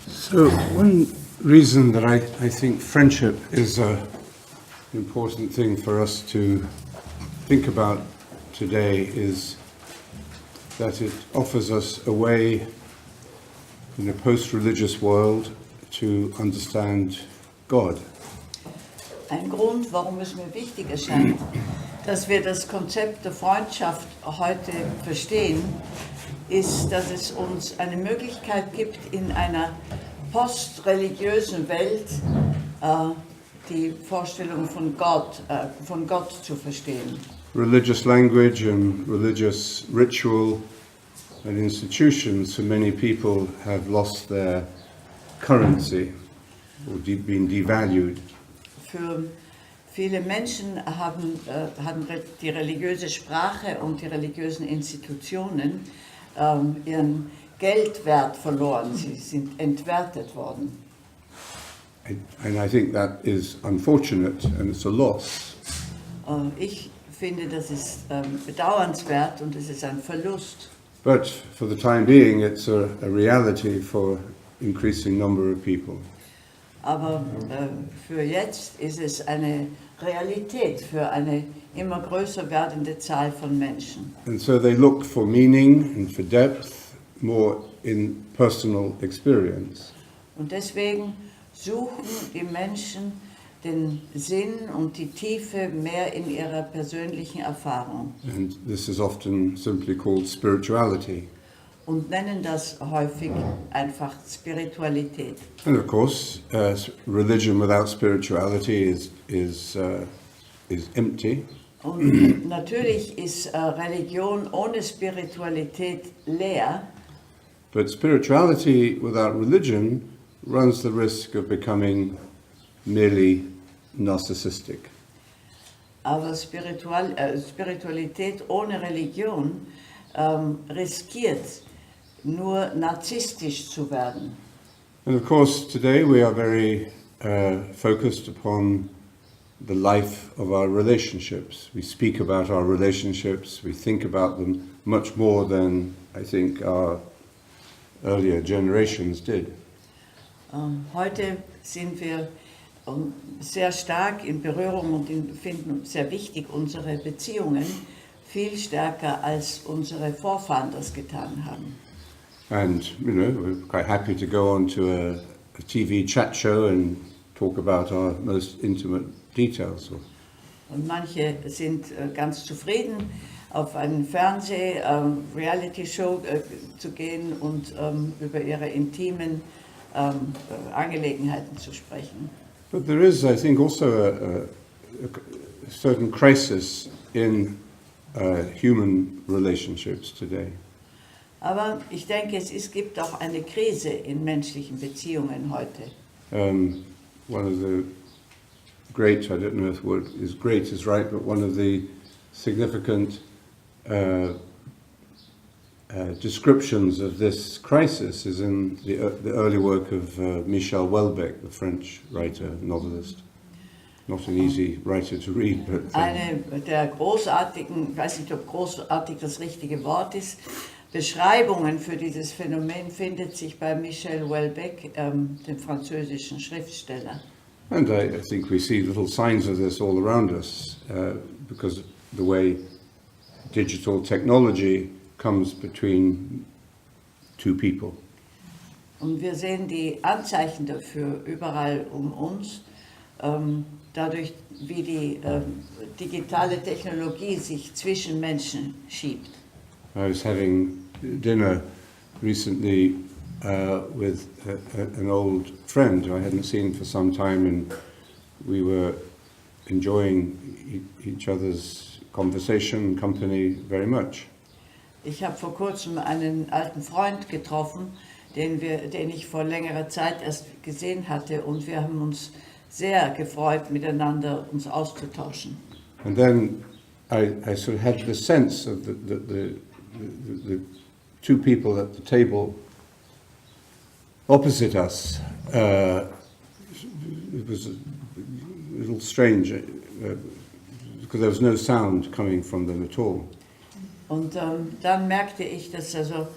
So one reason that I think friendship is an important thing for us to think about today is that it offers us a way in a post-religious world to understand God. Ein Grund, warum es mir wichtig erscheint, dass wir das Konzept der Freundschaft heute verstehen, ist, dass es uns eine Möglichkeit gibt, in einer postreligiösen Welt die Vorstellung von Gott zu verstehen. Religious language and religious ritual and institutions for many people have lost their currency or been devalued. Für viele Menschen haben die religiöse Sprache und die religiösen Institutionen ihren Geldwert verloren. Sie sind entwertet worden. And I think that is unfortunate and it's a loss. Ich finde, das ist bedauernswert und es ist ein Verlust. But for the time being, it's a reality for increasing number of people. Aber für jetzt ist es eine Realität für eine immer größer werdende Zahl von Menschen. And so they look for meaning and for depth more in personal experience. Und deswegen suchen die Menschen den Sinn und die Tiefe mehr in ihrer persönlichen Erfahrung. And this is often simply called spirituality. Und nennen das häufig einfach Spiritualität. And of course, religion without spirituality is empty. Und natürlich ist Religion ohne Spiritualität leer. But spirituality without religion runs the risk of becoming merely narcissistic. Aber Spiritualität ohne Religion riskiert nur narzisstisch zu werden. And of course, today we are very focused upon the life of our relationships. We speak about our relationships, we think about them much more than I think our earlier generations did. Heute sind wir sehr stark in Berührung und finden sehr wichtig unsere Beziehungen, viel stärker als unsere Vorfahren das getan haben. And, you know, we're quite happy to go on to a TV chat show and talk about our most intimate details. Und manche sind ganz zufrieden, auf einen Reality-Show zu gehen und über ihre intimen Angelegenheiten zu sprechen. But there is, I think, also a certain crisis in human relationships today. Aber ich denke, es gibt auch eine Krise in menschlichen Beziehungen heute. One of the great, I don't know if the word is great is right, but one of the significant descriptions of this crisis is in the early work of Michel Houellebecq, the French writer, novelist. Not an easy writer to read, but... Eine der großartigen, ich weiß nicht, ob großartig das richtige Wort ist, Beschreibungen für dieses Phänomen findet sich bei Michel Houellebecq, dem französischen Schriftsteller. And I think we see little signs of this all around us because of the way digital technology comes between two people. Und wir sehen die Anzeichen dafür überall um uns, dadurch wie die digitale Technologie sich zwischen Menschen schiebt. I was having dinner recently with an old friend who I hadn't seen for some time, and we were enjoying each other's conversation and company very much. Ich habe vor kurzem einen alten Freund getroffen, den ich vor längerer Zeit erst gesehen hatte, und wir haben uns sehr gefreut, miteinander uns auszutauschen. And then I sort of had the sense of the two people at the table opposite us. It was a little strange because there was no sound coming from them at all. Und dann merkte ich, dass also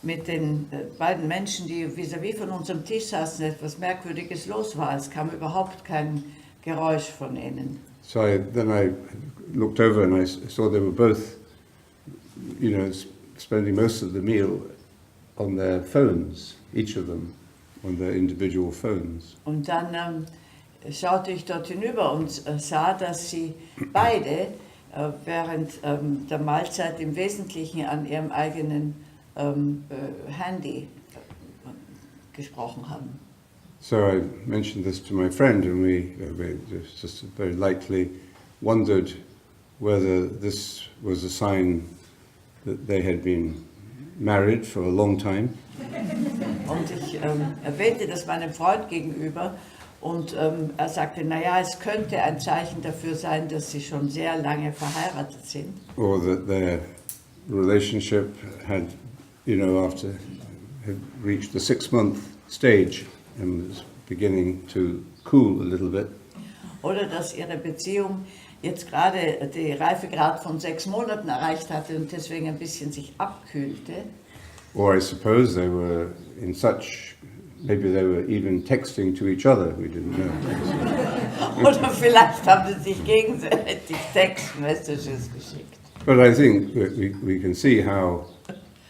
mit den beiden Menschen, die vis-à-vis von unserem Tisch saßen, etwas Merkwürdiges los war. Es kam überhaupt kein Geräusch von ihnen. So then I looked over and I saw they were both, spending most of the meal on their phones, each of them on their individual phones. Und dann schaute ich dort hinüber und sah, dass sie beide während der Mahlzeit im Wesentlichen an ihrem eigenen Handy gesprochen haben. So I mentioned this to my friend, and we just very lightly wondered whether this was a sign that they had been married for a long time. Und ich erwähnte das meinem Freund gegenüber und er sagte, naja, es könnte ein Zeichen dafür sein, dass sie schon sehr lange verheiratet sind. Or that their relationship had, had reached the 6-month stage and was beginning to cool a little bit. Oder dass ihre Beziehung jetzt gerade die Reifegrad von 6 Monaten erreicht hatte und deswegen ein bisschen sich abkühlte. Or I suppose they were in such, maybe they were even texting to each other, we didn't know. Oder vielleicht haben sie sich gegenseitig Textmessages geschickt. But I think that we can see how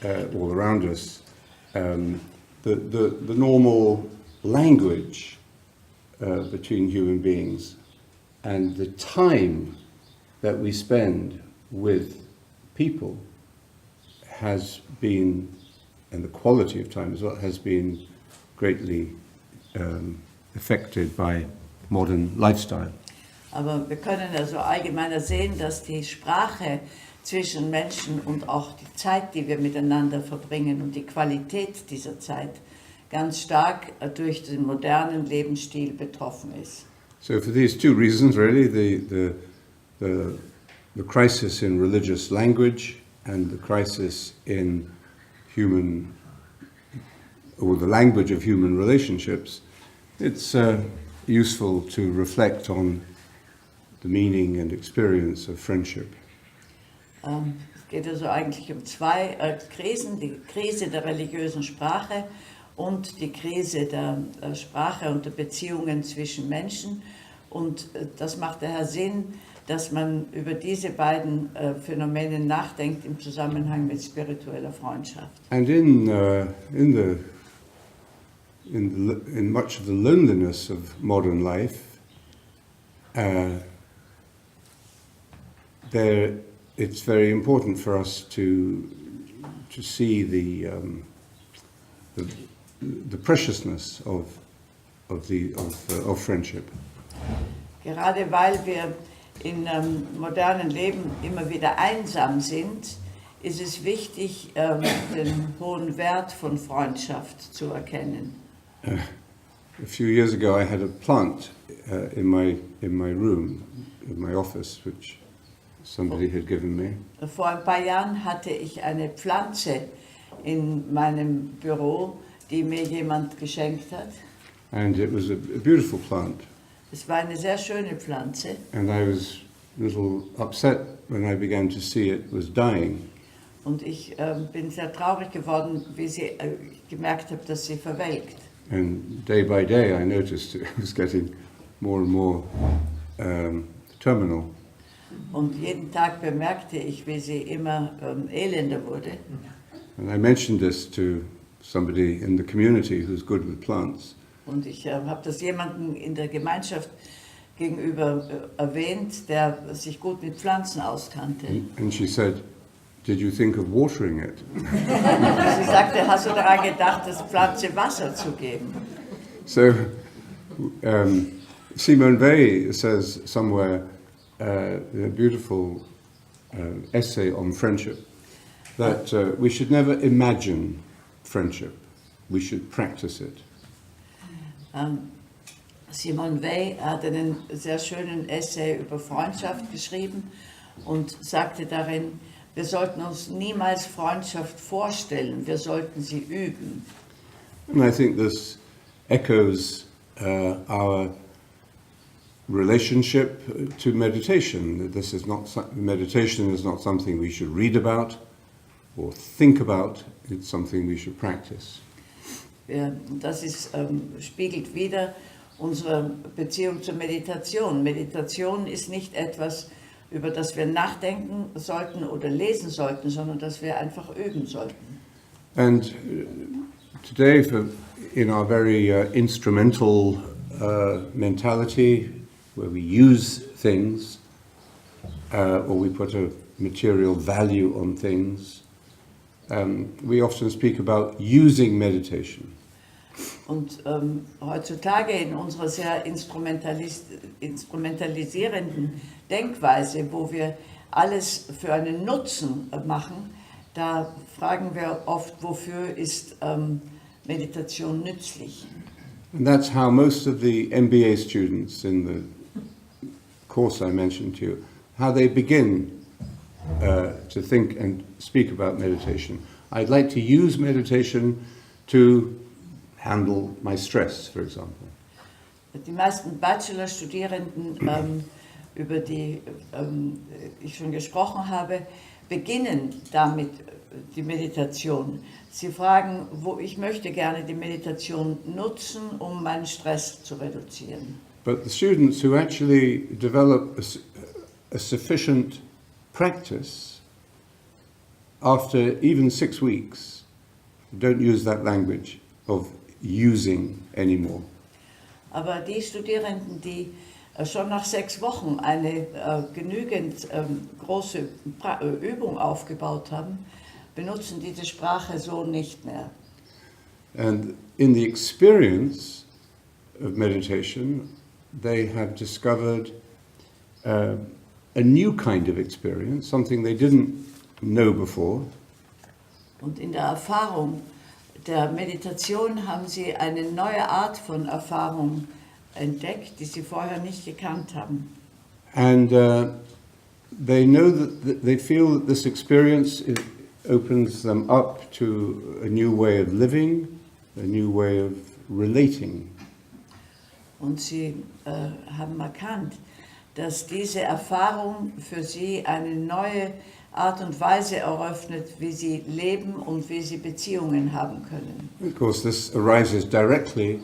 all around us the normal language between human beings and the time that we spend with people has been, and the quality of time as well, has been greatly affected by modern lifestyle. Aber wir können also allgemeiner sehen, dass die Sprache zwischen Menschen und auch die Zeit, die wir miteinander verbringen und die Qualität dieser Zeit ganz stark durch den modernen Lebensstil betroffen ist. So for these two reasons, really, the crisis in religious language and the crisis in the language of human relationships, it's useful to reflect on the meaning and experience of friendship. Es geht also eigentlich um zwei Krisen, die Krise der religiösen Sprache und die Krise der Sprache und der Beziehungen zwischen Menschen. Und das macht daher Sinn, dass man über diese beiden Phänomene nachdenkt im Zusammenhang mit spiritueller Freundschaft. And in much of the loneliness of modern life, it's very important for us to see the preciousness of friendship. Gerade weil wir in modernen Leben immer wieder einsam sind, ist es wichtig, den hohen Wert von Freundschaft zu erkennen. A few years ago, I had a plant in my room, in my office, which somebody had given me. Vor ein paar Jahren hatte ich eine Pflanze in meinem Büro, die mir jemand geschenkt hat. And it was a beautiful plant. Es war eine sehr schöne Pflanze. And I was a little upset when I began to see it was dying. Und ich bin sehr traurig geworden, wie ich gemerkt habe, dass sie verwelkt. And day by day I noticed it was getting more and more terminal. Und jeden Tag bemerkte ich, wie sie immer elender wurde. And I mentioned this to somebody in the community who's good with plants. Und ich habe das jemandem in der Gemeinschaft gegenüber erwähnt, der sich gut mit Pflanzen auskannte. And she said, "Did you think of watering it?" Sie sagte, hast du daran gedacht, der Pflanze Wasser zu geben? So, Simone Weil says somewhere in a beautiful essay on friendship that we should never imagine friendship, we should practice it. Simone Weil hat einen sehr schönen Essay über Freundschaft geschrieben und sagte darin, wir sollten uns niemals Freundschaft vorstellen, wir sollten sie üben. And I think this echoes our relationship to meditation. Meditation is not something we should read about, or think about, it's something we should practice. Das spiegelt wieder unsere Beziehung zur Meditation. Meditation ist nicht etwas, über das wir nachdenken sollten oder lesen sollten, sondern das wir einfach üben sollten. And today, in our very instrumental mentality, where we use things, or we put a material value on things, we often speak about using meditation. Und heutzutage in unserer sehr instrumentalisierenden Denkweise, wo wir alles für einen Nutzen machen, da fragen wir oft, wofür ist Meditation nützlich? And that's how most of the MBA students in the course I mentioned to you, how they begin to think and speak about meditation. I'd like to use meditation to handle my stress, for example. Die meisten Bachelorstudierenden, über die ich schon gesprochen habe, beginnen damit die Meditation. Sie fragen, ich möchte gerne die Meditation nutzen, um meinen Stress zu reduzieren. But the students who actually develop a sufficient practice, after even 6 weeks, don't use that language of using anymore. Aber die Studierenden, die schon nach 6 Wochen eine genügend große Übung aufgebaut haben, benutzen diese Sprache so nicht mehr. And in the experience of meditation, they have discovered a new kind of experience, something they didn't know before. Und in der Erfahrung der Meditation haben sie eine neue Art von Erfahrung entdeckt, die sie vorher nicht gekannt haben. And they know that they feel that this experience opens them up to a new way of living, a new way of relating. Und sie haben erkannt, dass diese Erfahrung für sie eine neue Art und Weise eröffnet, wie sie leben und wie sie Beziehungen haben können. Of course, this arises directly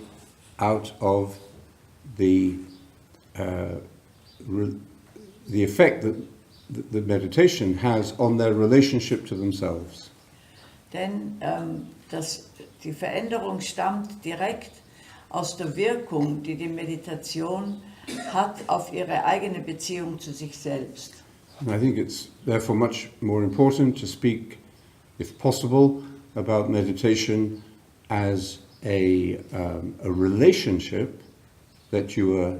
out of the effect that the meditation has on their relationship to themselves. Denn die Veränderung stammt direkt aus der Wirkung, die die Meditation hat auf ihre eigene Beziehung zu sich selbst. And I think it's therefore much more important to speak, if possible, about meditation as a relationship that you are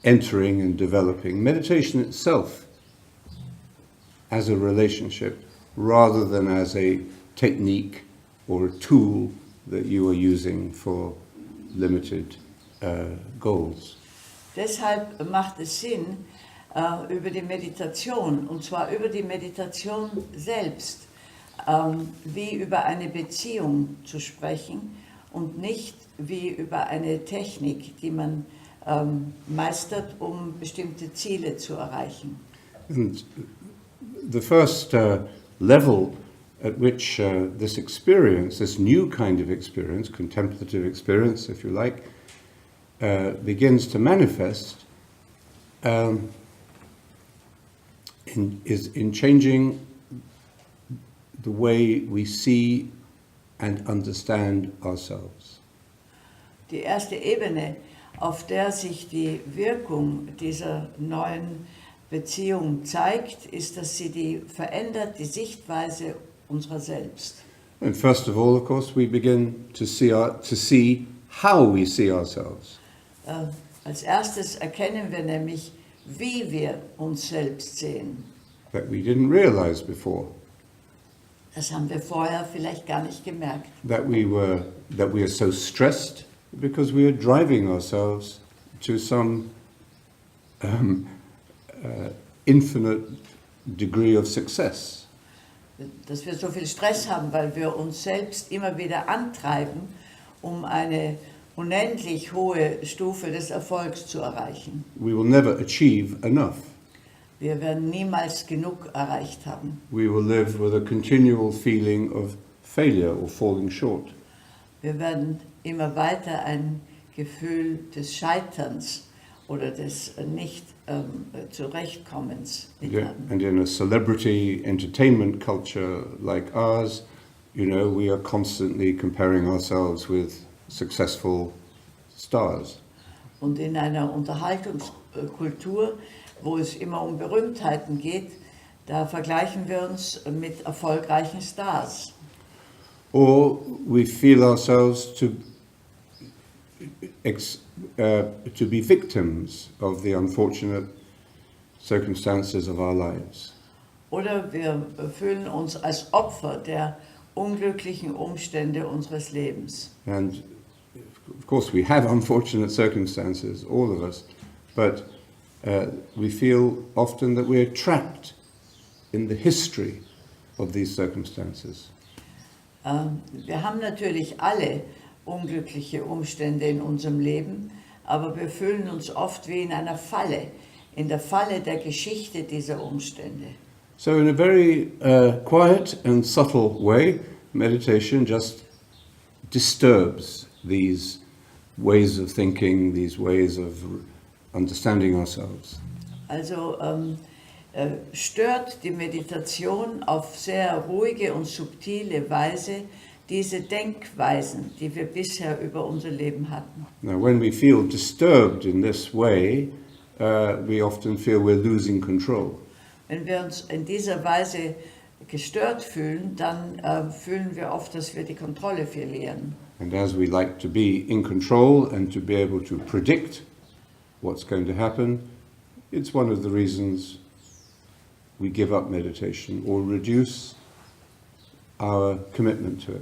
entering and developing. Meditation itself as a relationship rather than as a technique or a tool that you are using for limited goals. Deshalb macht es Sinn, über die Meditation, und zwar über die Meditation selbst, wie über eine Beziehung zu sprechen und nicht wie über eine Technik, die man meistert, um bestimmte Ziele zu erreichen. And the first level at which this experience, this new kind of experience, contemplative experience, if you like, begins to manifest is in changing the way we see and understand ourselves. Die erste Ebene, auf der sich die Wirkung dieser neuen Beziehung zeigt, ist, dass sie verändert die Sichtweise unserer selbst. And first of all, of course, we begin to see how we see ourselves. Als erstes erkennen wir nämlich, wie wir uns selbst sehen. That we didn't realize before. Das haben wir vorher vielleicht gar nicht gemerkt. That we are so stressed because we are driving ourselves to some infinite degree of success. Dass wir so viel Stress haben, weil wir uns selbst immer wieder antreiben, um eine unendlich hohe Stufe des Erfolgs zu erreichen. We will never achieve enough. Wir werden niemals genug erreicht haben. We will live with a continual feeling of failure or falling short. Wir werden immer weiter ein Gefühl des Scheiterns oder des Nicht-Zurechtkommens haben. And in a celebrity entertainment culture like ours, you know, we are constantly comparing ourselves with successful stars. Und in einer Unterhaltungskultur, wo es immer um Berühmtheiten geht, da vergleichen wir uns mit erfolgreichen Stars. Or we feel ourselves to be victims of the unfortunate circumstances of our lives. Oder wir fühlen uns als Opfer der unglücklichen Umstände unseres Lebens. And of course we have unfortunate circumstances, all of us, but we feel often that we're trapped in the history of these circumstances. Wir haben natürlich alle unglückliche Umstände in unserem Leben, aber wir fühlen uns oft wie in einer Falle, in der Falle der Geschichte dieser Umstände. So in a very quiet and subtle way, meditation just disturbs these ways of thinking, these ways of understanding ourselves. Also stört die Meditation auf sehr ruhige und subtile Weise diese Denkweisen, die wir bisher über unser Leben hatten. Now when we feel disturbed in this way, we often feel we're losing control. Wenn wir uns in dieser Weise gestört fühlen, dann fühlen wir oft, dass wir die Kontrolle verlieren. And as we like to be in control and to be able to predict what's going to happen, it's one of the reasons we give up meditation or reduce our commitment to it.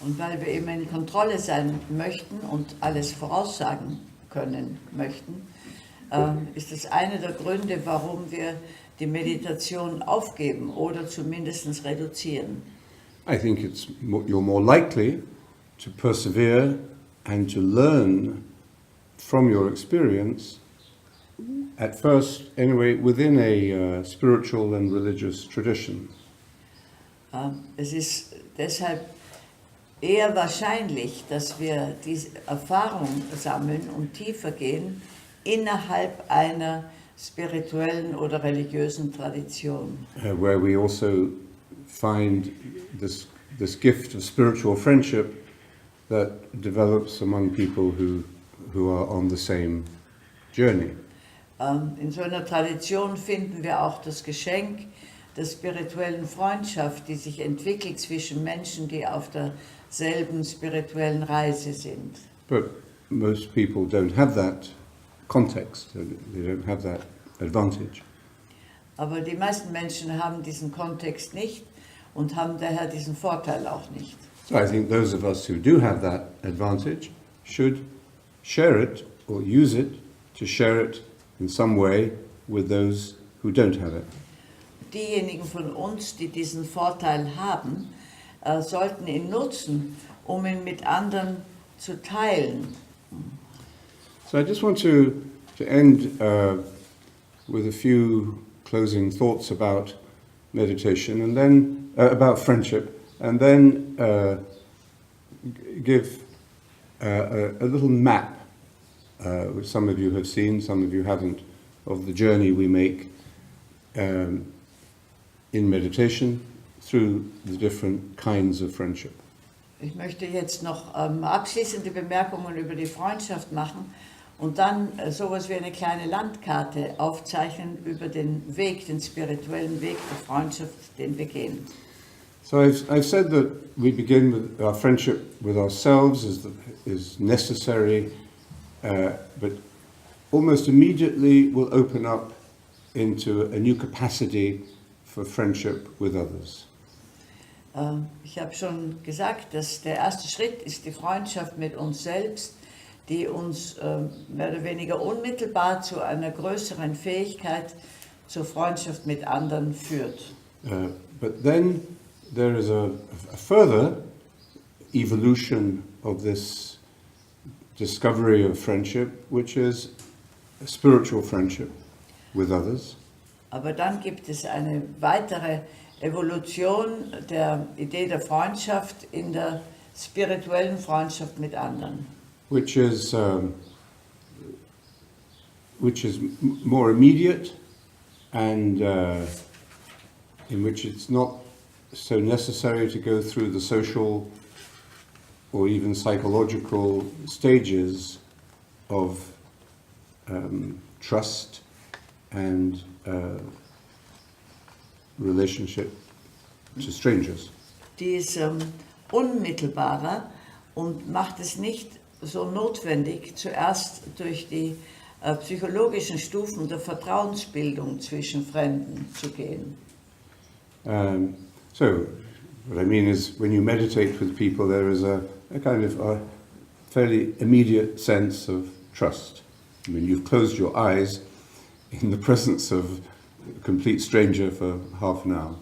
Und weil wir eben in Kontrolle sein möchten und alles voraussagen können möchten, ist es einer der Gründe, warum wir die Meditation aufgeben oder zumindest reduzieren. I think you're more likely to persevere and to learn from your experience, at first anyway, within a spiritual and religious tradition. Es ist deshalb eher wahrscheinlich, dass wir diese Erfahrung sammeln und tiefer gehen innerhalb einer spirituellen oder religiösen Tradition. Where we also find this gift of spiritual friendship that develops among people who are on the same journey. In so einer Tradition finden wir auch das Geschenk der spirituellen Freundschaft, die sich entwickelt zwischen Menschen, die auf derselben spirituellen Reise sind. But most people don't have that context, they don't have that advantage. Aber die meisten Menschen haben diesen Kontext nicht und haben daher diesen Vorteil auch nicht. So I think those of us who do have that advantage should share it or use it to share it in some way with those who don't have it. Diejenigen von uns, die diesen Vorteil haben, sollten ihn nutzen, um ihn mit anderen zu teilen. So I just want to end with a few closing thoughts about meditation and then about friendship, and then give a little map, which some of you have seen, some of you haven't, of the journey we make in meditation through the different kinds of friendship. Ich möchte jetzt noch abschließende Bemerkungen über die Freundschaft machen und dann sowas wie eine kleine Landkarte aufzeichnen über den Weg, den spirituellen Weg der Freundschaft, den wir gehen. So I've said that we begin with our friendship with ourselves is necessary, but almost immediately we'll open up into a new capacity for friendship with others. Ich habe schon gesagt, dass der erste Schritt ist die Freundschaft mit uns selbst, die uns mehr oder weniger unmittelbar zu einer größeren Fähigkeit zur Freundschaft mit anderen führt. But then there is a further evolution of this discovery of friendship, which is a spiritual friendship with others. Aber dann gibt es eine weitere Evolution der Idee der Freundschaft in der spirituellen Freundschaft mit anderen. which is more immediate and in which it's not so necessary to go through the social or even psychological stages of trust and relationship to strangers. Die ist unmittelbarer und macht es nicht so notwendig, zuerst durch die psychologischen Stufen der Vertrauensbildung zwischen Fremden zu gehen. So, what I mean is, when you meditate with people, there is a kind of a fairly immediate sense of trust. I mean, you've closed your eyes in the presence of a complete stranger for half an hour.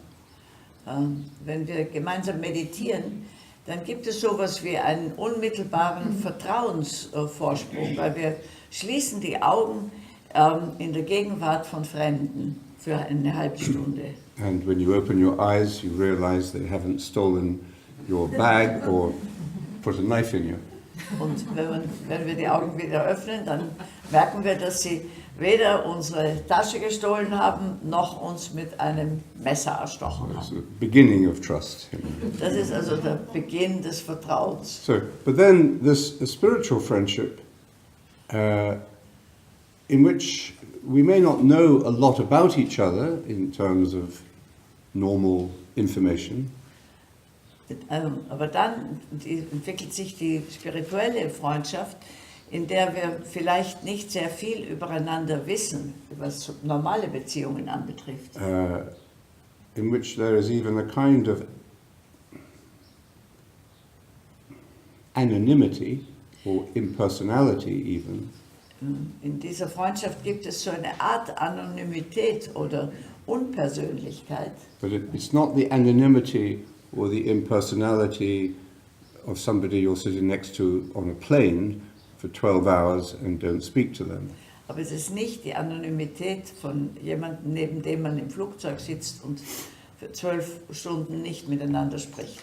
Wenn wir gemeinsam meditieren, dann gibt es sowas wie einen unmittelbaren Vertrauensvorsprung, weil wir schließen die Augen in der Gegenwart von Fremden für eine halbe Stunde. And when you open your eyes, you realize they haven't stolen your bag or put a knife in you. Und wenn wir die Augen wieder öffnen, dann merken wir, dass sie weder unsere Tasche gestohlen haben, noch uns mit einem Messer erstochen It's haben. the beginning of trust. Das ist also der Beginn des Vertrauens. So, but then this a spiritual friendship, in which we may not know a lot about each other in terms of normal information, Aber dann entwickelt sich die spirituelle Freundschaft, in der wir vielleicht nicht sehr viel übereinander wissen, was normale Beziehungen anbetrifft. in which there is even a kind of anonymity or impersonality even, In dieser Freundschaft gibt es so eine Art Anonymität oder Unpersönlichkeit. but it's not the anonymity or the impersonality of somebody you're sitting next to on a plane for 12 hours and don't speak to them. Aber es ist nicht die Anonymität von jemandem, neben dem man im Flugzeug sitzt und für 12 Stunden nicht miteinander spricht.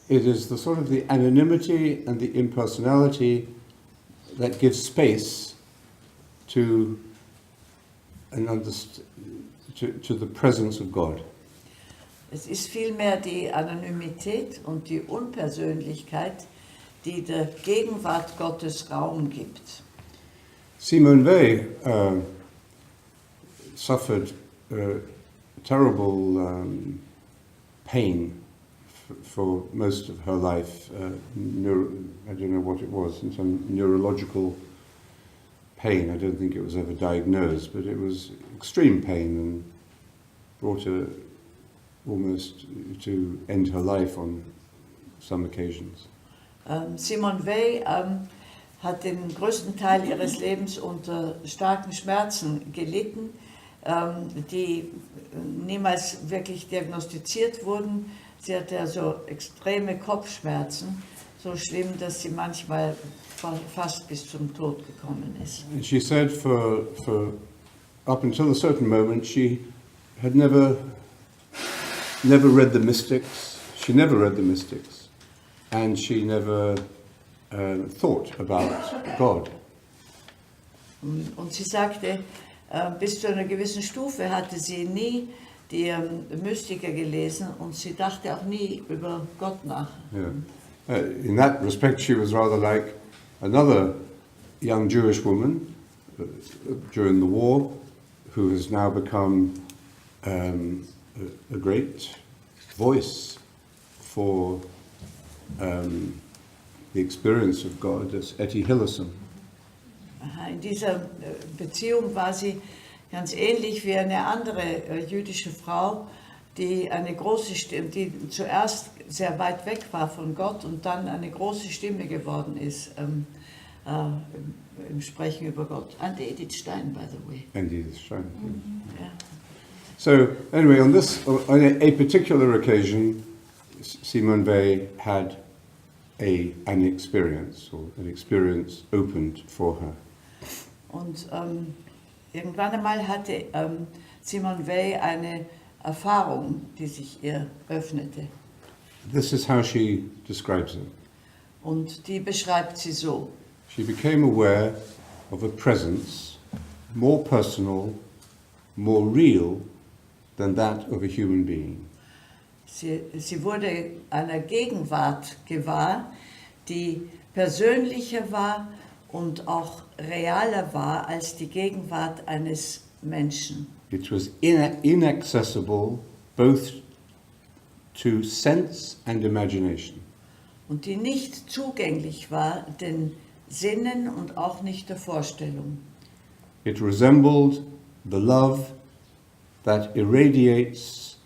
It is the sort of the anonymity and the impersonality that gives space to to the presence of God. Es ist vielmehr die Anonymität und die Unpersönlichkeit, die der Gegenwart Gottes Raum gibt. Simone Weil suffered terrible pain for most of her life. I don't know what it was, some neurological pain. I don't think it was ever diagnosed, but it was extreme pain and brought her almost to end her life on some occasions. Simone Weil hat den größten Teil ihres Lebens unter starken Schmerzen gelitten, die niemals wirklich diagnostiziert wurden. Sie hatte also extreme Kopfschmerzen, so schlimm, dass sie manchmal fast bis zum Tod gekommen ist. And she said for up until a certain moment she had never read the mystics. She never read the mystics, and she never thought about God. Und sie sagte, bis zu einer gewissen Stufe hatte sie nie die Mystiker gelesen und sie dachte auch nie über Gott nach. Yeah. In that respect, she was rather like another young Jewish woman during the war, who has now become a great voice for the experience of God. That's Etty Hillesum. In dieser Beziehung war sie ganz ähnlich wie eine andere jüdische Frau, die eine große Stimme, die zuerst sehr weit weg war von Gott und dann eine große Stimme geworden ist im Sprechen über Gott. And Edith Stein, by the way. And Edith Stein. Yeah. So anyway, on a particular occasion, Simone Weil had an experience, or an experience opened for her. Und Irgendwann einmal hatte Simone Weil eine Erfahrung, die sich ihr öffnete. This is how she describes it. Und die beschreibt sie so. She became aware of a presence more personal, more real than that of a human being. Sie wurde einer Gegenwart gewahr, die persönlicher war und auch realer war als die Gegenwart eines Menschen. It was inaccessible both to sense and imagination. Und die nicht zugänglich war den Sinnen und auch nicht der Vorstellung. It resembled the love that irradiates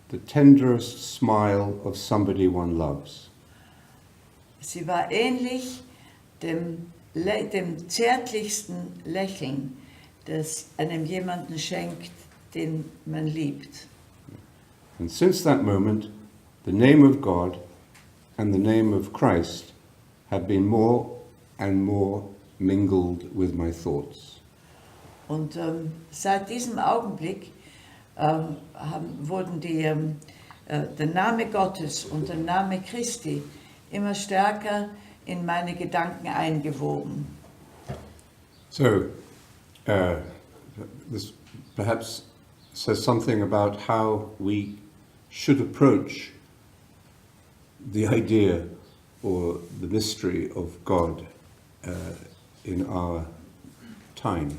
the tenderest smile of somebody one loves. Sie war ähnlich dem zärtlichsten Lächeln, das einem jemanden schenkt, den man liebt. And since that moment, the name of God and the name of Christ have been more and more mingled with my thoughts. Und seit diesem Augenblick wurden der Name Gottes und der Name Christi immer stärker in meine Gedanken eingewoben. So, this perhaps says something about how we should approach the idea or the mystery of God in our time.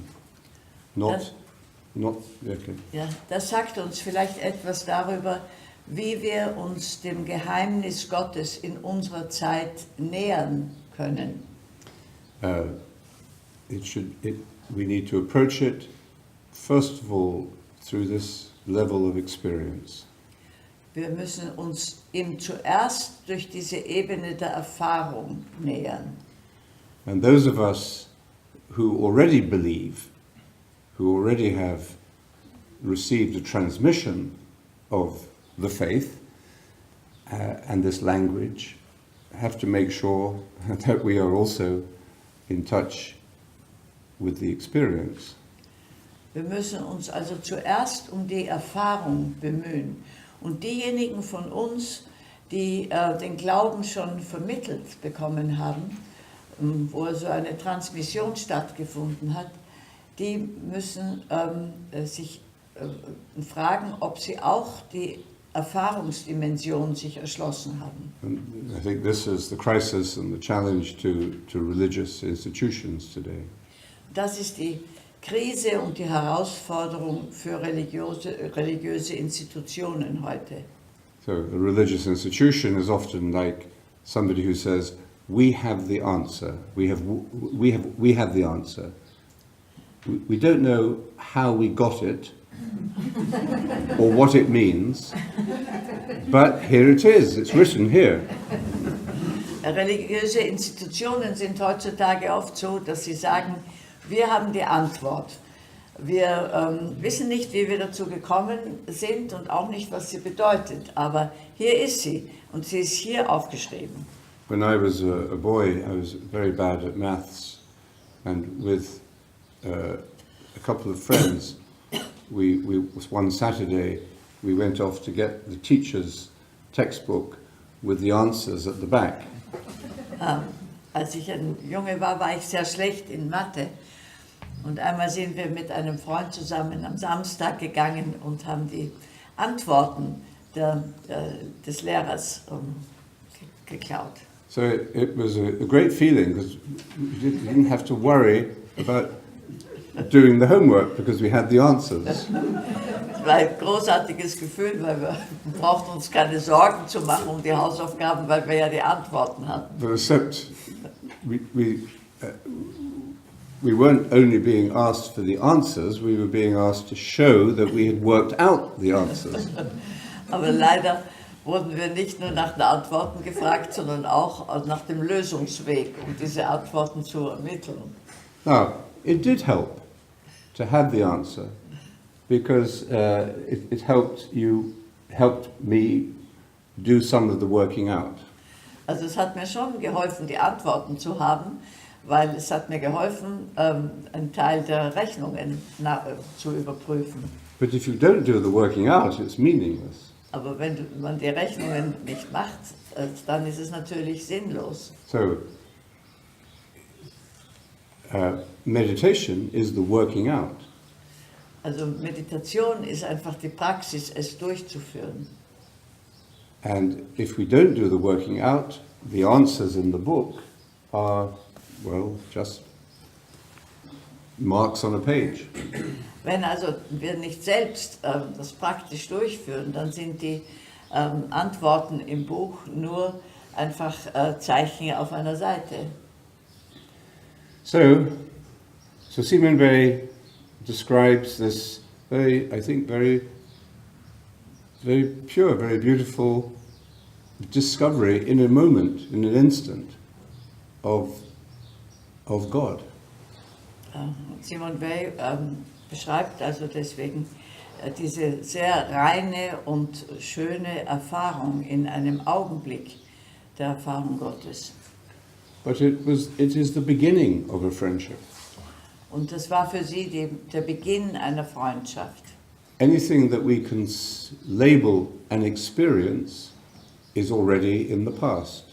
Okay. Ja, das sagt uns vielleicht etwas darüber, wie wir uns dem Geheimnis Gottes in unserer Zeit nähern können. We need to approach it, first of all, through this level of experience. Wir müssen uns ihm zuerst durch diese Ebene der Erfahrung nähern. And those of us who already believe, who already have received a transmission of the faith and this language, have to make sure that we are also in touch with the experience. Wir müssen uns also zuerst um die Erfahrung bemühen. Und diejenigen von uns, die den Glauben schon vermittelt bekommen haben, wo also eine Transmission stattgefunden hat, die müssen sich fragen, ob sie auch die Erfahrungsdimension sich erschlossen haben. And I think this is the crisis and the challenge to religious institutions today. Das ist die Krise und die Herausforderung für religiöse Institutionen heute. So a religious institution is often like somebody who says, "We have the answer. We have the answer. We don't know how we got it or what it means, but here it is. It's written here." Religiöse Institutionen sind heutzutage oft so, dass sie sagen, wir haben die Antwort. Wir wissen nicht, wie wir dazu gekommen sind und auch nicht, was sie bedeutet, aber hier ist sie und sie ist hier aufgeschrieben. When I was a boy, I was very bad at maths, and with a couple of friends, one Saturday we went off to get the teacher's textbook with the answers at the back. Als ich ein Junge war, war ich sehr schlecht in Mathe. Und einmal sind wir mit einem Freund zusammen am Samstag gegangen und haben die Antworten des Lehrers geklaut. So it was a great feeling because we didn't have to worry about doing the homework because we had the answers. Es war ein großartiges Gefühl, weil wir brauchten uns keine Sorgen zu machen um die Hausaufgaben, weil wir ja die Antworten hatten. But except we weren't only being asked for the answers, we were being asked to show that we had worked out the answers. Aber leider wurden wir nicht nur nach den Antworten gefragt, sondern auch nach dem Lösungsweg, um diese Antworten zu ermitteln. Now, it did help to have the answer because it helped me do some of the working out. Also es hat mir schon geholfen, die Antworten zu haben, weil es hat mir geholfen, einen Teil der Rechnungen zu überprüfen. But if you don't do the working out, it's meaningless. Aber wenn man die Rechnungen nicht macht, dann ist es natürlich sinnlos. So, meditation is the working out. Also Meditation ist einfach die Praxis, es durchzuführen. And if we don't do the working out, the answers in the book are, well, just marks on a page. Wenn also wir nicht selbst das praktisch durchführen, dann sind die Antworten im Buch nur einfach Zeichen auf einer Seite. So Simone Weil describes this very pure, very beautiful discovery in a moment, in an instant, of God. Simone Weil beschreibt also deswegen diese sehr reine und schöne Erfahrung in einem Augenblick der Erfahrung Gottes. But it is the beginning of a friendship. Und das war für sie der Beginn einer Freundschaft. Anything that we can label an experience is already in the past.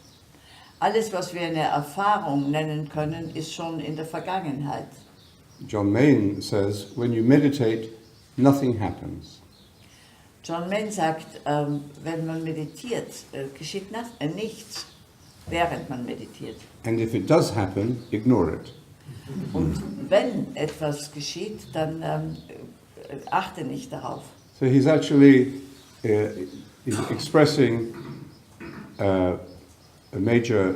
Alles, was wir eine Erfahrung nennen können, ist schon in der Vergangenheit. John Main says, when you meditate, nothing happens. John Main sagt, wenn man meditiert, geschieht nichts, während man meditiert. And if it does happen, ignore it. Und wenn etwas geschieht, dann achte nicht darauf. So he's actually expressing a major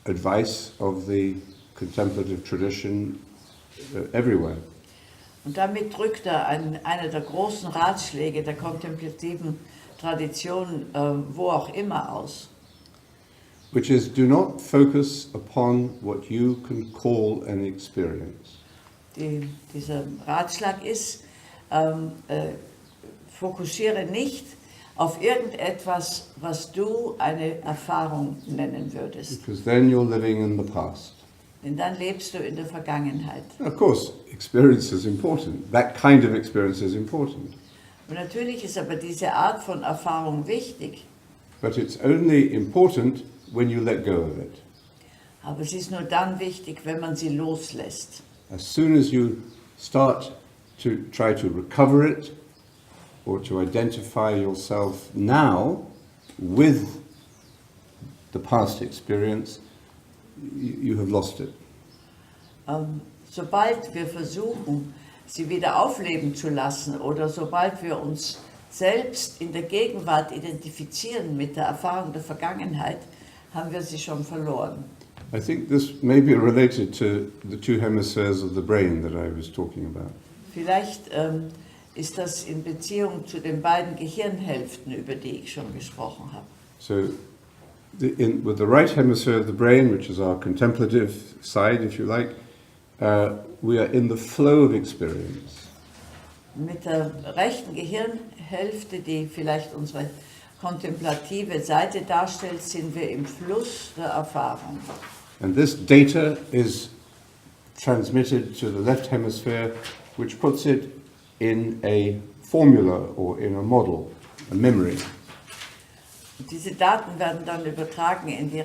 advice of the contemplative tradition everywhere. Und damit drückt er einer der großen Ratschläge der kontemplativen Tradition wo auch immer aus. Which is, do not focus upon what you can call an experience. Dieser Ratschlag ist, fokussiere nicht auf irgendetwas, was du eine Erfahrung nennen würdest. Because then you're living in the past. Denn dann lebst du in der Vergangenheit. Of course, experience is important. That kind of experience is important. Und natürlich ist aber diese Art von Erfahrung wichtig. But it's only important when you let go of it. Aber es ist nur dann wichtig, wenn man sie loslässt. As soon as you start to try to recover it or to identify yourself now with the past experience, you have lost it. Sobald wir versuchen, sie wieder aufleben zu lassen oder sobald wir uns selbst in der Gegenwart identifizieren mit der Erfahrung der Vergangenheit, haben wir sie schon verloren. I think this may be related to the two hemispheres of the brain that I was talking about. Vielleicht ist das in Beziehung zu den beiden Gehirnhälften, über die ich schon gesprochen habe. So, with the right hemisphere of the brain, which is our contemplative side, if you like, we are in the flow of experience. Mit der rechten Gehirnhälfte, die vielleicht unsere kontemplative Seite darstellt, sind wir im Fluss der Erfahrung. And this data is transmitted to the left hemisphere, which puts it in a formula or in a model, a memory. Und diese Daten werden dann übertragen in die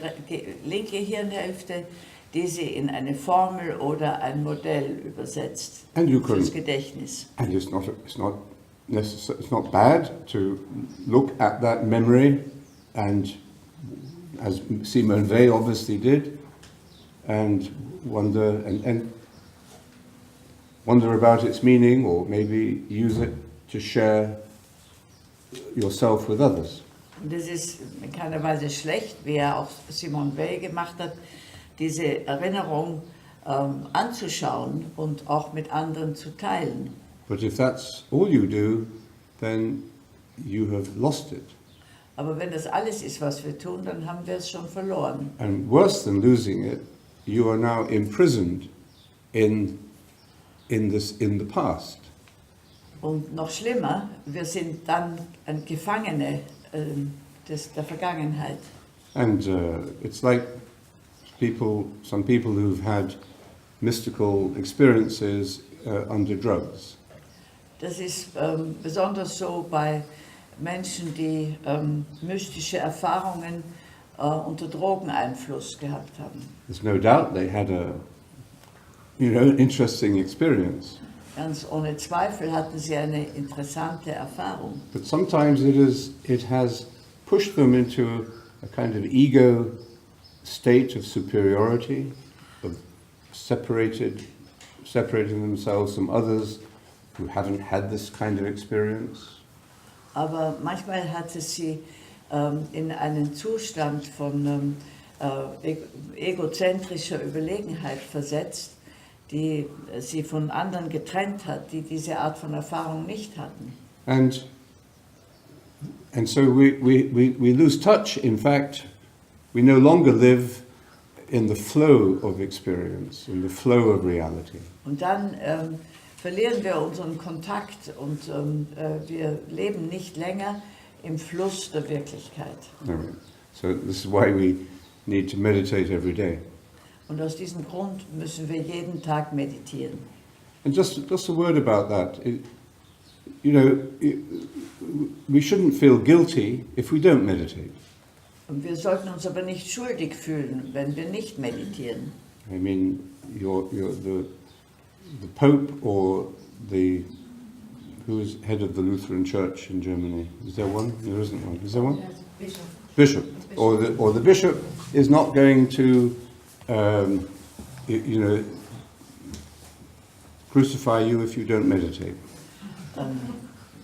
linke Hirnhälfte, die sie in eine Formel oder ein Modell übersetzt, fürs Gedächtnis. And it's not bad to look at that memory, and as Simone Weil obviously did, and wonder about its meaning, or maybe use it to share yourself with others. Und es ist in keiner Weise schlecht, wie auch Simone Weil gemacht hat, diese Erinnerung anzuschauen und auch mit anderen zu teilen. But if that's all you do, then you have lost it. Aber wenn das alles ist, was wir tun, dann haben wir es schon verloren. And worse than losing it, you are now imprisoned in the past. Und noch schlimmer, wir sind dann ein Gefangene der Vergangenheit. And it's like some people who've had mystical experiences under drugs. Das ist besonders so bei Menschen, die mystische Erfahrungen unter Drogeneinfluss gehabt haben. There's no doubt they had a, interesting experience. Ganz ohne Zweifel hatten sie eine interessante Erfahrung. But sometimes it has pushed them into a kind of ego state of superiority, of separating themselves from others who haven't had this kind of experience. Aber manchmal hat es sie in einen Zustand von egozentrischer Überlegenheit versetzt, die sie von anderen getrennt hat, die diese Art von Erfahrung nicht hatten. And so we lose touch. In fact, we no longer live in the flow of experience, in the flow of reality. Und dann verlieren wir unseren Kontakt und wir leben nicht länger im Fluss der Wirklichkeit. So this is why we need to meditate every day. Und aus diesem Grund müssen wir jeden Tag meditieren. And just a word about that. We shouldn't feel guilty if we don't meditate. Und wir sollten uns aber nicht schuldig fühlen, wenn wir nicht meditieren. I mean, the Pope or who is head of the Lutheran Church in Germany? Is there one? There isn't one. Is there one? Yes, Bishop. Or the bishop is not going to, crucify you if you don't meditate.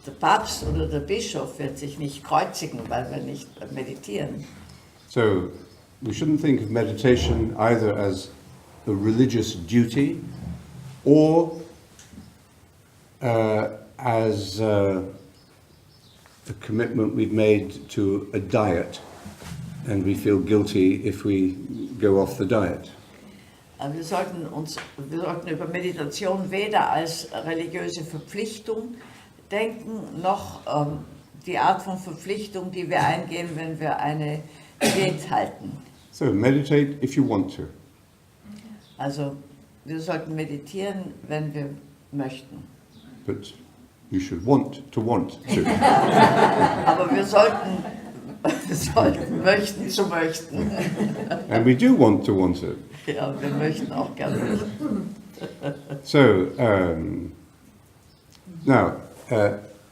Der Papst oder der Bischof wird sich nicht kreuzigen, weil wir nicht meditieren. So we shouldn't think of meditation either as a religious duty or as a commitment we've made to a diet and we feel guilty if we go off the diet. Wir sollten über Meditation weder als religiöse Verpflichtung denken, noch die Art von Verpflichtung, die wir eingehen, wenn wir eine Diät halten. So meditate if you want to. Also wir sollten meditieren, wenn wir möchten. But you should want to. Aber wir sollten möchten zu möchten. And we do want it. Ja, wir möchten auch gerne möchten. So now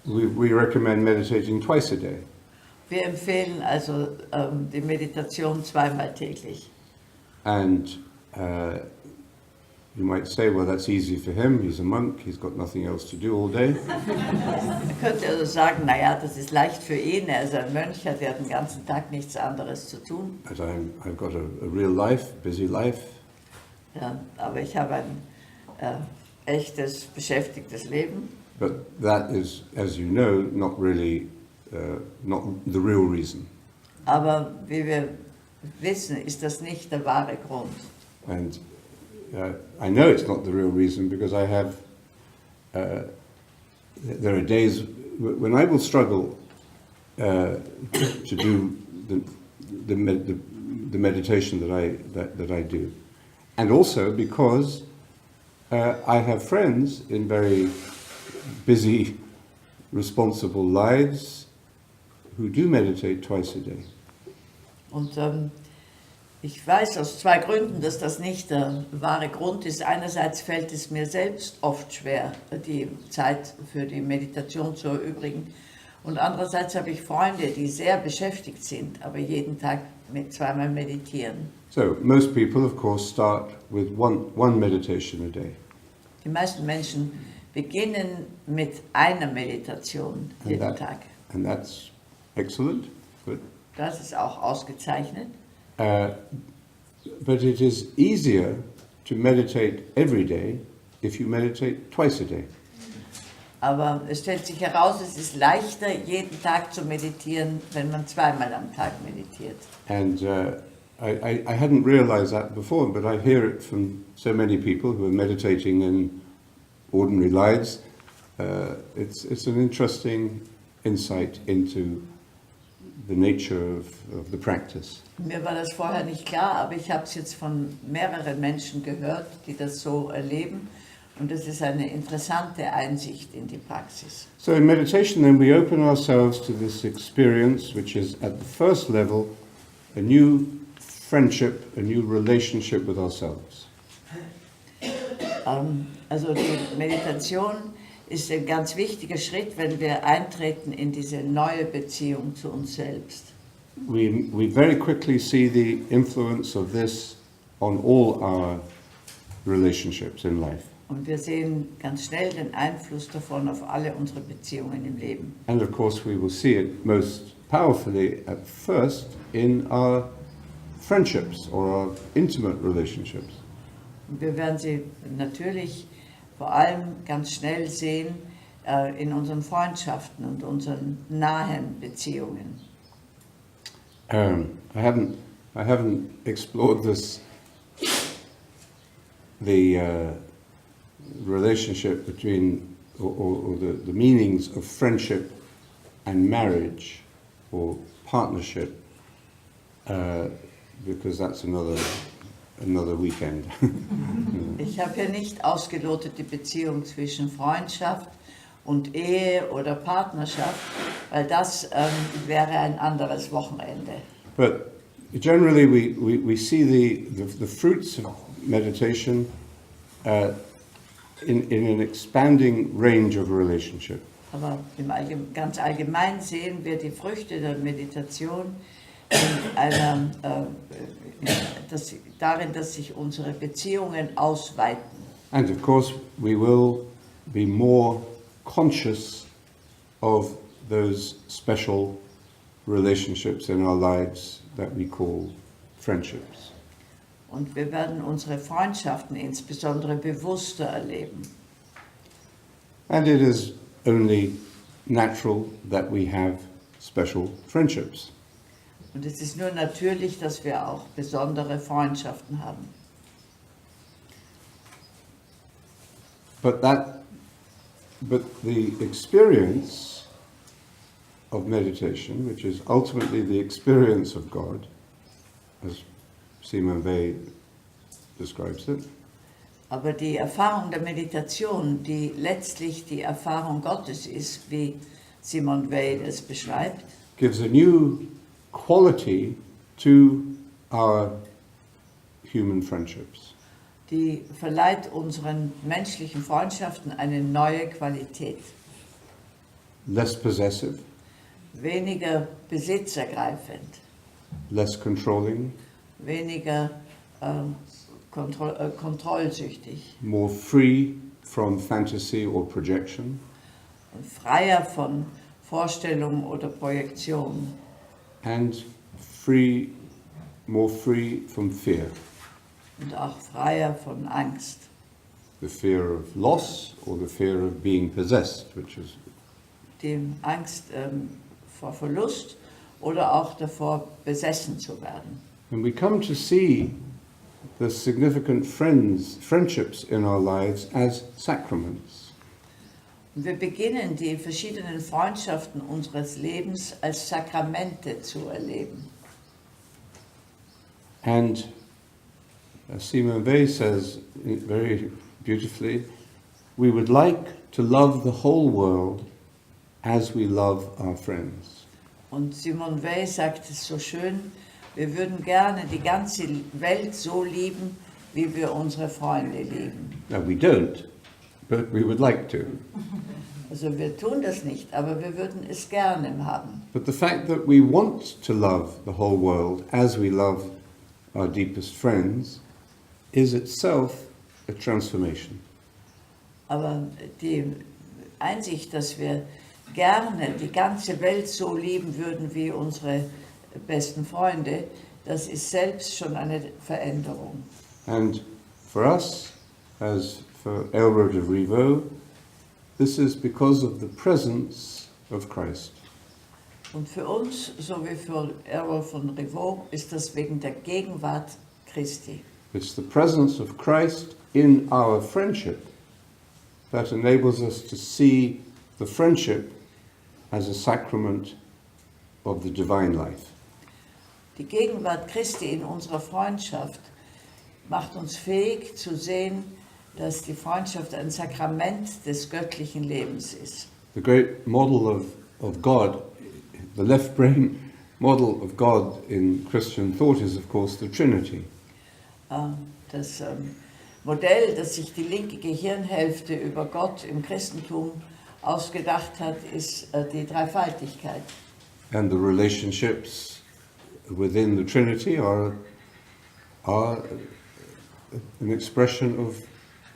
we recommend meditating twice a day. Wir empfehlen also die Meditation zweimal täglich. And you might say, well, that's easy for him. He's a monk. He's got nothing else to do all day. Man könnte also sagen, naja, das ist leicht für ihn. Er ist ein Mönch, der hat den ganzen Tag nichts anderes zu tun. But I've got a real life, busy life. Ja, aber ich habe ein echtes, beschäftigtes Leben. But that is, as you know, not really not the real reason. Aber wie wir wissen, ist das nicht der wahre Grund. And I know it's not the real reason because I have. There are days when I will struggle to do the meditation that I do, and also because I have friends in very busy, responsible lives who do meditate twice a day. Und ich weiß aus zwei Gründen, dass das nicht der wahre Grund ist. Einerseits fällt es mir selbst oft schwer, die Zeit für die Meditation zu erübrigen. Und andererseits habe ich Freunde, die sehr beschäftigt sind, aber jeden Tag zweimal meditieren. So most people, of course, start with one meditation a day. Die meisten Menschen beginnen mit einer Meditation jeden Tag. And that's excellent. Good. Das ist auch ausgezeichnet. But it is easier to meditate every day if you meditate twice a day. Aber es stellt sich heraus, es ist leichter, jeden Tag zu meditieren, wenn man zweimal am Tag meditiert. And I hadn't realized that before, but I hear it from so many people who are meditating in ordinary lives. It's an interesting insight into the nature of the practice. Mir war das vorher nicht klar, aber ich habe es jetzt von mehreren Menschen gehört, die das so erleben. Und das ist eine interessante Einsicht in die Praxis. So in meditation then we open ourselves to this experience, which is at the first level a new friendship, a new relationship with ourselves. Also die Meditation ist ein ganz wichtiger Schritt, wenn wir eintreten in diese neue Beziehung zu uns selbst. We very quickly see the influence of this on all our relationships in life. Und wir sehen ganz schnell den Einfluss davon auf alle unsere Beziehungen im Leben. And of course we will see it most powerfully at first in our friendships or our intimate relationships. Und wir werden sie natürlich vor allem ganz schnell sehen in unseren Freundschaften und unseren nahen Beziehungen. I haven't explored this, the relationship between, or the meanings of friendship and marriage or partnership, because that's another weekend. Ich habe hier nicht ausgelotet die Beziehung zwischen Freundschaft und Ehe oder Partnerschaft, weil das wäre ein anderes Wochenende. But generally we see the fruits of meditation in an expanding range of relationship. Aber ganz allgemein sehen wir die Früchte der Meditation in einer, darin, dass sich unsere Beziehungen ausweiten. And of course we will be more conscious of those special relationships in our lives that we call friendships. Und wir werden unsere Freundschaften insbesondere bewusster erleben. And it is only natural that we have special friendships. Und es ist nur natürlich, dass wir auch besondere Freundschaften haben. But the experience of meditation, which is ultimately the experience of God, as Simon Weil describes it, Aber die Erfahrung der Meditation, die letztlich die Erfahrung Gottes ist, wie Simon Weil es beschreibt, gives a new quality to our human friendships. die verleiht unseren menschlichen Freundschaften eine neue Qualität. Less possessive, Weniger besitzergreifend, less controlling, weniger kontrollsüchtig, more free from fantasy or projection, und freier von Vorstellung oder Projektion and more free from fear. und auch freier von Angst. The fear of loss or the fear of being possessed, which is Die Angst vor Verlust oder auch davor, besessen zu werden. and we come to see the significant friendships in our lives as sacraments. Und wir beginnen die verschiedenen Freundschaften unseres Lebens als Sakramente zu erleben. And as Simon Weil says very beautifully, we would like to love the whole world as we love our friends. Und Simon Weil sagt es so schön, wir würden gerne die ganze Welt so lieben, wie wir unsere Freunde lieben. Now we don't, but we would like to. Also wir tun das nicht, aber wir würden es gerne haben. But the fact that we want to love the whole world as we love our deepest friends is itself a transformation. Aber die Einsicht, dass wir gerne die ganze Welt so lieben würden wie unsere besten Freunde, das ist selbst schon eine Veränderung. And for us, as for Elrod of Rievaulx, this is because of the presence of Christ. Und für uns, so wie für Errol von Rievaulx, ist das wegen der Gegenwart Christi. It's the presence of Christ in our friendship that enables us to see the friendship as a sacrament of the divine life. Die Gegenwart Christi in unserer Freundschaft macht uns fähig zu sehen, dass die Freundschaft ein Sakrament des göttlichen Lebens ist. The great model of God, the left brain model of God in Christian thought is, of course, the Trinity. Das Modell, das sich die linke Gehirnhälfte über Gott im Christentum ausgedacht hat, ist die Dreifaltigkeit. And the relationships within the Trinity are an expression of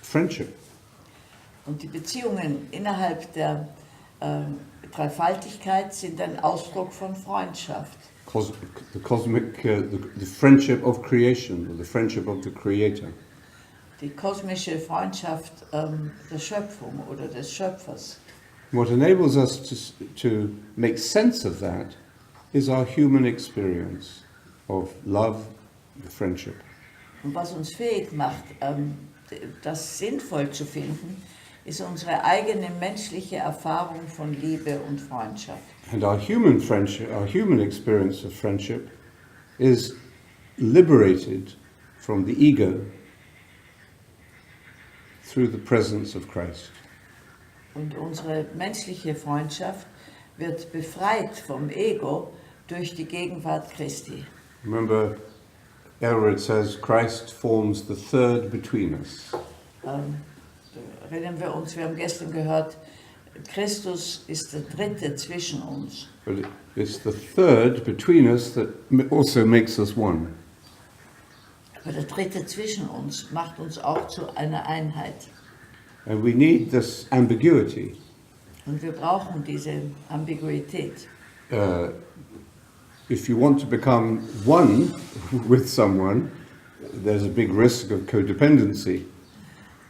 friendship. Und die Beziehungen innerhalb der Dreifaltigkeit sind ein Ausdruck von Freundschaft. The friendship of creation, or the friendship of the Creator. Die kosmische Freundschaft der Schöpfung oder des Schöpfers. What enables us to make sense of that is our human experience of love, the friendship. Und was uns fähig macht, das sinnvoll zu finden, ist unsere eigene menschliche Erfahrung von Liebe und Freundschaft. And our human friendship, our human experience of friendship is liberated from the ego through the presence of Christ. Und unsere menschliche Freundschaft wird befreit vom Ego durch die Gegenwart Christi. Remember, Elred says Christ forms the third between us. Erinnern wir uns, wir haben gestern gehört, Christus ist der Dritte zwischen uns. But it's the third between us that also makes us one. Aber der Dritte zwischen uns macht uns auch zu einer Einheit. And we need this ambiguity. Und wir brauchen diese Ambiguität. If you want to become one with someone, there's a big risk of codependency.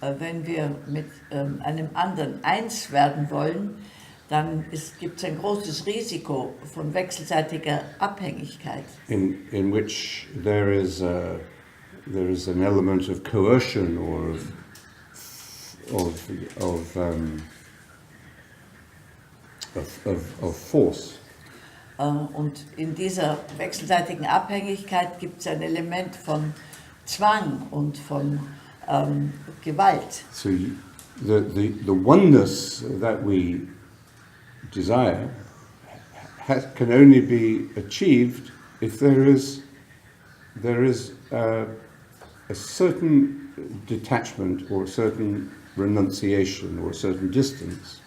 Wenn wir mit einem anderen eins werden wollen, dann gibt es ein großes Risiko von wechselseitiger Abhängigkeit. In which there is an element of coercion or of force. Und in dieser wechselseitigen Abhängigkeit gibt es ein Element von Zwang und von Gewalt. So the oneness that we desire can only be achieved if there is a certain detachment or a certain renunciation or a certain distance.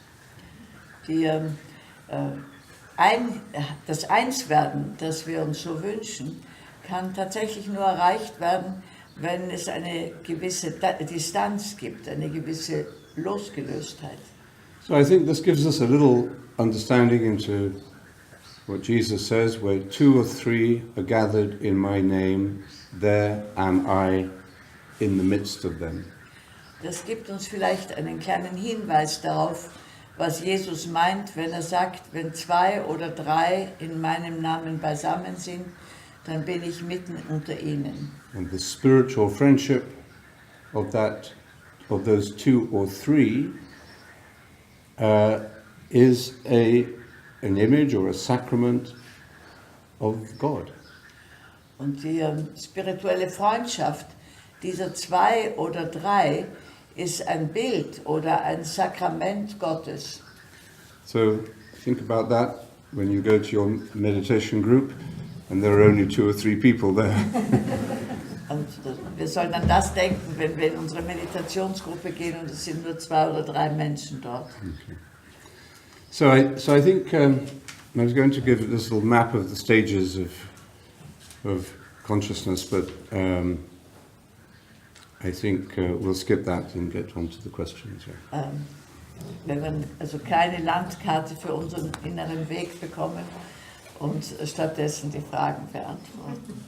Das Einswerden, das wir uns so wünschen, kann tatsächlich nur erreicht werden, wenn es eine gewisse Distanz gibt, eine gewisse Losgelöstheit. So I think this gives us a little understanding into what Jesus says, where 2 or 3 are gathered in my name, there am I in the midst of them. Das gibt uns vielleicht einen kleinen Hinweis darauf, was Jesus meint, wenn er sagt, wenn 2 oder 3 in meinem Namen beisammen sind, dann bin ich mitten unter ihnen. And the spiritual friendship of those 2 or 3 is an image or a sacrament of God. Und die spirituelle Freundschaft dieser 2 oder 3 ist ein Bild oder ein Sakrament Gottes. So think about that when you go to your meditation group and there are only 2 or 3 people there. Und wir sollen an das denken, wenn wir in unsere Meditationsgruppe gehen und es sind nur 2 oder 3 Menschen dort. Okay. So I think I was going to give this little map of the stages of consciousness, but I think we'll skip that and get on to the questions. Yeah. Wir werden also keine Landkarte für unseren inneren Weg bekommen und stattdessen die Fragen beantworten.